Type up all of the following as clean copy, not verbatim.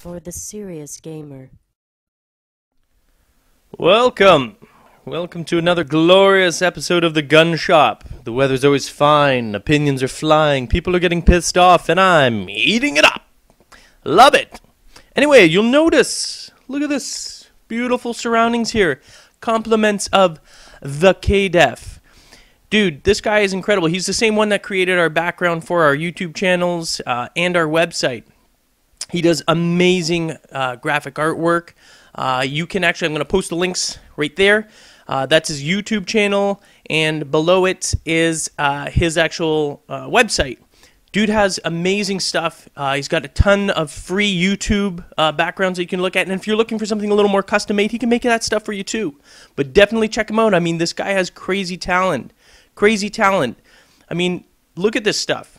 for the serious gamer. Welcome to another glorious episode of The Gun Shop. The weather's always fine, opinions are flying, people are getting pissed off, and I'm eating it up. Love it. Anyway, you'll notice, look at this, beautiful surroundings here. Compliments of the K-Def. Dude, this guy is incredible. He's the same one that created our background for our YouTube channels and our website. He does amazing graphic artwork. You can actually, I'm going to post the links right there. That's his YouTube channel, and below it is his actual website. Dude has amazing stuff. He's got a ton of free YouTube backgrounds that you can look at, and if you're looking for something a little more custom-made, he can make that stuff for you too. But definitely check him out. I mean, this guy has crazy talent. Crazy talent. I mean, look at this stuff.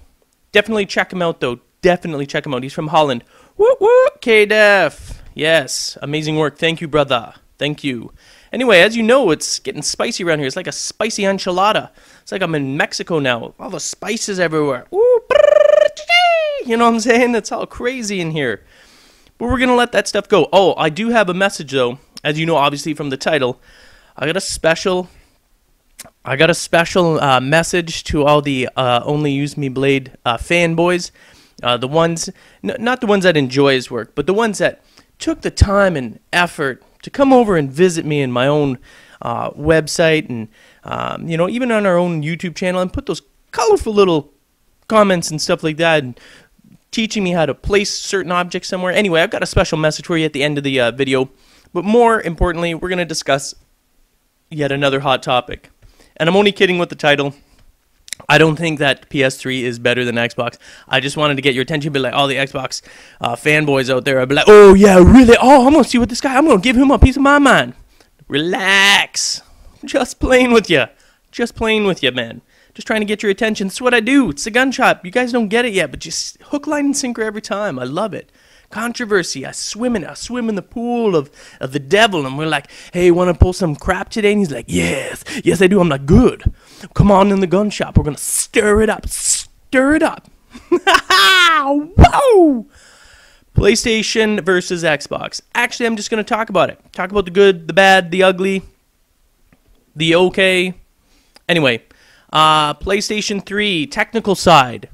Definitely check him out, though. Definitely check him out. He's from Holland. Woo woo, K-Def. Yes, amazing work. Thank you, brother. Thank you. Anyway, as you know, it's getting spicy around here. It's like a spicy enchilada. It's like I'm in Mexico now. All the spices everywhere. Ooh, you know what I'm saying? It's all crazy in here. But we're going to let that stuff go. Oh, I do have a message, though. As you know, obviously, from the title. I got a special message to all the Only Use Me Blade fanboys. The ones, not the ones that enjoy his work, but the ones that took the time and effort to come over and visit me in my own website and, you know, even on our own YouTube channel, and put those colorful little comments and stuff like that, and teaching me how to place certain objects somewhere. Anyway, I've got a special message for you at the end of the video, but more importantly, we're going to discuss yet another hot topic. And I'm only kidding with the title. I don't think that PS3 is better than Xbox. I just wanted to get your attention, be like all the Xbox fanboys out there. I'd be like, oh yeah, really? Oh, I'm going to see what this guy, I'm going to give him a piece of my mind. Relax. Just playing with you. Just playing with you, man. Just trying to get your attention. That's what I do. It's the Gun Shop. You guys don't get it yet, but just hook, line, and sinker every time. I love it. Controversy. I swim in the pool of the devil, and we're like, hey, want to pull some crap today? And he's like, yes I do. I'm like, good, come on in the Gun Shop, we're gonna stir it up. Whoa! PlayStation versus Xbox. Actually, I'm just gonna talk about it, talk about the good, the bad, the ugly, the okay. Anyway, PlayStation 3 technical side.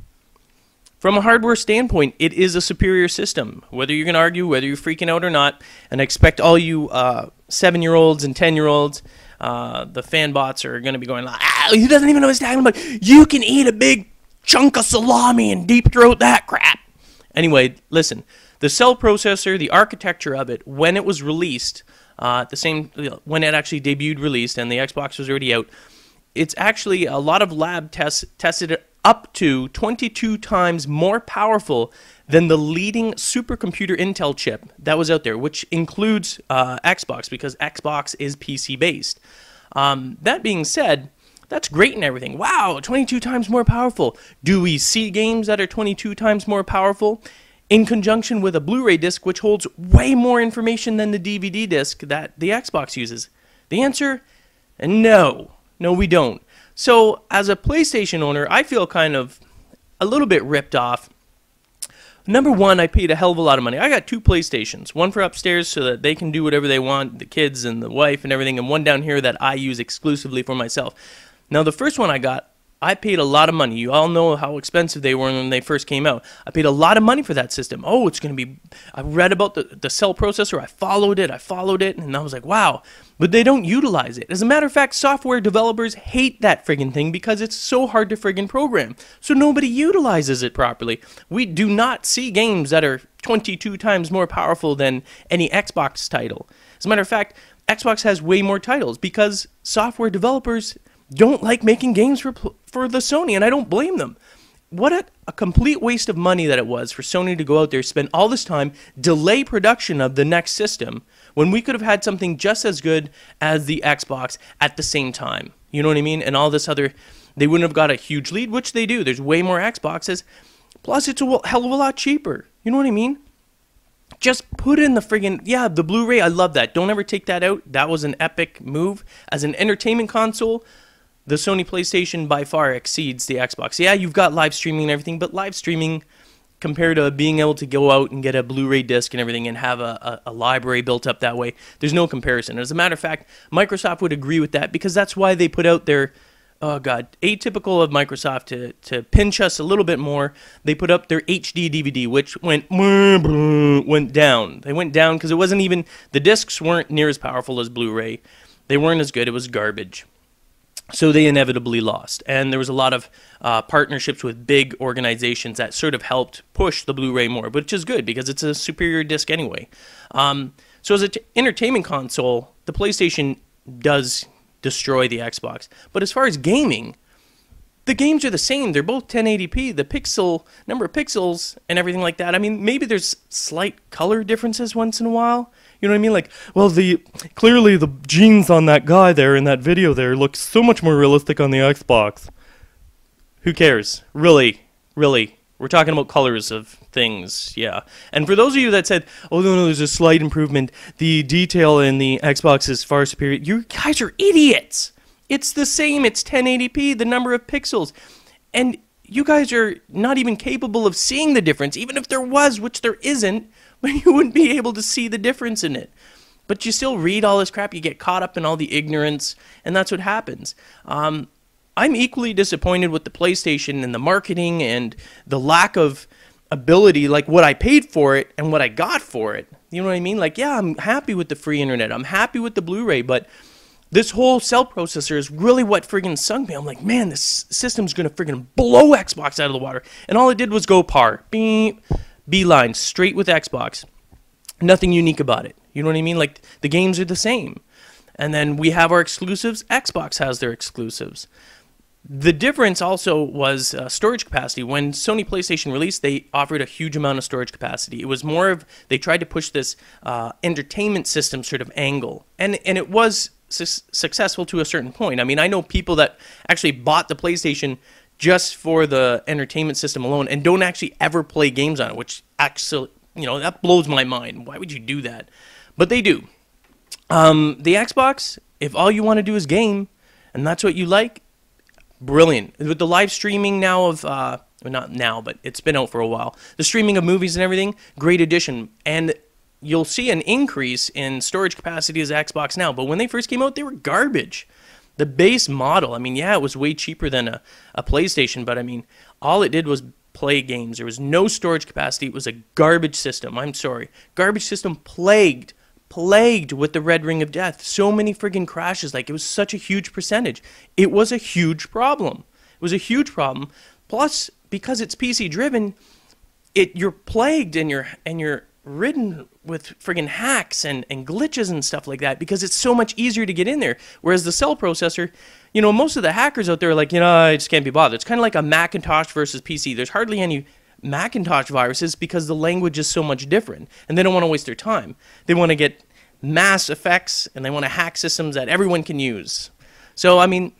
From a hardware standpoint, it is a superior system. Whether you're going to argue, whether you're freaking out or not, and I expect all you 7-year-olds and 10-year-olds, the fanbots are going to be going like, he doesn't even know what he's talking about. You can eat a big chunk of salami and deep throat that crap. Anyway, listen, the cell processor, the architecture of it, when it was released, when it actually debuted released and the Xbox was already out, it's actually a lot of lab tests tested it up to 22 times more powerful than the leading supercomputer Intel chip that was out there, which includes Xbox, because Xbox is PC based. That being said, that's great and everything. Wow, 22 times more powerful. Do we see games that are 22 times more powerful in conjunction with a Blu-ray disc, which holds way more information than the DVD disc that the Xbox uses? The answer, no. No, we don't. So, as a PlayStation owner, I feel kind of a little bit ripped off. Number one, I paid a hell of a lot of money. I got 2 PlayStations. One for upstairs so that they can do whatever they want, the kids and the wife and everything, and one down here that I use exclusively for myself. Now, the first one I got, I paid a lot of money. You all know how expensive they were when they first came out. I paid a lot of money for that system. Oh, it's going to be... I read about the cell processor. I followed it, and I was like, wow. But they don't utilize it. As a matter of fact, software developers hate that friggin' thing because it's so hard to friggin' program. So nobody utilizes it properly. We do not see games that are 22 times more powerful than any Xbox title. As a matter of fact, Xbox has way more titles because software developers don't like making games for the Sony, and I don't blame them. What a complete waste of money that it was for Sony to go out there, spend all this time, delay production of the next system, when we could have had something just as good as the Xbox at the same time. You know what I mean? And all this other, they wouldn't have got a huge lead, which they do. There's way more Xboxes. Plus, it's a hell of a lot cheaper. You know what I mean? Just put in the friggin', yeah, the Blu-ray, I love that. Don't ever take that out. That was an epic move. As an entertainment console, the Sony PlayStation by far exceeds the Xbox. Yeah, you've got live streaming and everything, but live streaming compared to being able to go out and get a Blu-ray disc and everything and have a library built up that way. There's no comparison. As a matter of fact, Microsoft would agree with that because that's why they put out their, oh God, atypical of Microsoft to pinch us a little bit more. They put up their HD DVD, which went down. They went down because it wasn't even, the discs weren't near as powerful as Blu-ray. They weren't as good. It was garbage. So they inevitably lost. And there was a lot of partnerships with big organizations that sort of helped push the Blu-ray more, which is good because it's a superior disc anyway. So as an entertainment console, the PlayStation does destroy the Xbox. But as far as gaming, the games are the same. They're both 1080p. The number of pixels and everything like that. I mean, maybe there's slight color differences once in a while. You know what I mean? Like, well, clearly the genes on that guy there in that video there look so much more realistic on the Xbox. Who cares? Really? We're talking about colors of things, yeah. And for those of you that said, oh, no, there's a slight improvement, the detail in the Xbox is far superior, you guys are idiots. It's the same. It's 1080p, the number of pixels. And you guys are not even capable of seeing the difference, even if there was, which there isn't. But you wouldn't be able to see the difference in it. But you still read all this crap. You get caught up in all the ignorance, and that's what happens. I'm equally disappointed with the PlayStation and the marketing and the lack of ability, like what I paid for it and what I got for it. You know what I mean? Like, yeah, I'm happy with the free internet. I'm happy with the Blu-ray, but this whole cell processor is really what friggin' sunk me. I'm like, man, this system's going to friggin' blow Xbox out of the water. And all it did was go par. Beep. Beeline, straight with Xbox. Nothing unique about it. You know what I mean? Like, the games are the same. And then we have our exclusives. Xbox has their exclusives. The difference also was storage capacity. When Sony PlayStation released, they offered a huge amount of storage capacity. It was more of, they tried to push this entertainment system sort of angle. And it was successful to a certain point. I mean, I know people that actually bought the PlayStation just for the entertainment system alone and don't actually ever play games on it, which actually, you know, that blows my mind. Why would you do that? But they do. The Xbox, if all you want to do is game, and that's what you like, brilliant. With the live streaming now of, well, not now, but it's been out for a while, the streaming of movies and everything, great addition. And you'll see an increase in storage capacity as Xbox now, but when they first came out, they were garbage. The base model, I mean, yeah, it was way cheaper than a PlayStation, but I mean, all it did was play games. There was no storage capacity. It was a garbage system. I'm sorry. Garbage system plagued with the red ring of death. So many friggin' crashes. Like, it was such a huge percentage. It was a huge problem. It was a huge problem. Plus, because it's PC driven, you're plagued and you're ridden with friggin' hacks and glitches and stuff like that because it's so much easier to get in there. Whereas the cell processor, you know, most of the hackers out there are like, you know, I just can't be bothered. It's kind of like a Macintosh versus PC. There's hardly any Macintosh viruses because the language is so much different and they don't want to waste their time. They want to get mass effects and they want to hack systems that everyone can use. So, I mean,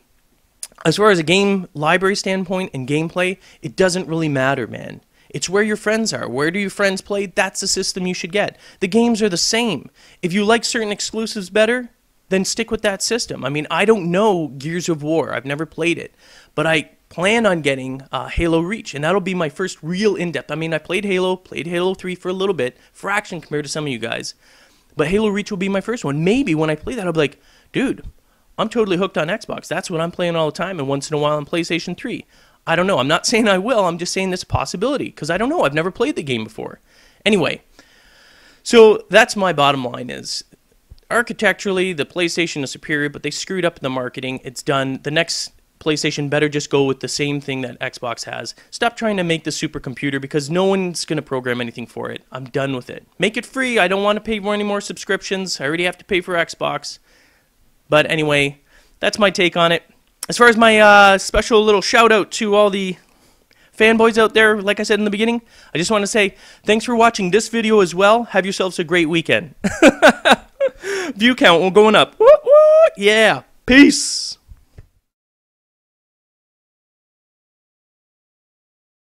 as far as a game library standpoint and gameplay, it doesn't really matter, man. It's where your friends are. Where do your friends play? That's the system you should get. The games are the same. If you like certain exclusives better, then stick with that system. I mean, I don't know Gears of War. I've never played it. But I plan on getting Halo Reach, and that'll be my first real in-depth. I mean, I played Halo 3 for a little bit, fraction compared to some of you guys. But Halo Reach will be my first one. Maybe when I play that, I'll be like, dude, I'm totally hooked on Xbox. That's what I'm playing all the time, and once in a while on PlayStation 3. I don't know. I'm not saying I will. I'm just saying this possibility because I don't know. I've never played the game before. Anyway, so that's my bottom line is architecturally, the PlayStation is superior, but they screwed up the marketing. It's done. The next PlayStation better just go with the same thing that Xbox has. Stop trying to make the supercomputer because no one's going to program anything for it. I'm done with it. Make it free. I don't want to pay for any more subscriptions. I already have to pay for Xbox. But anyway, that's my take on it. As far as my special little shout out to all the fanboys out there, like I said in the beginning, I just want to say thanks for watching this video as well. Have yourselves a great weekend. View count will going up. Woo, woo, yeah. Peace.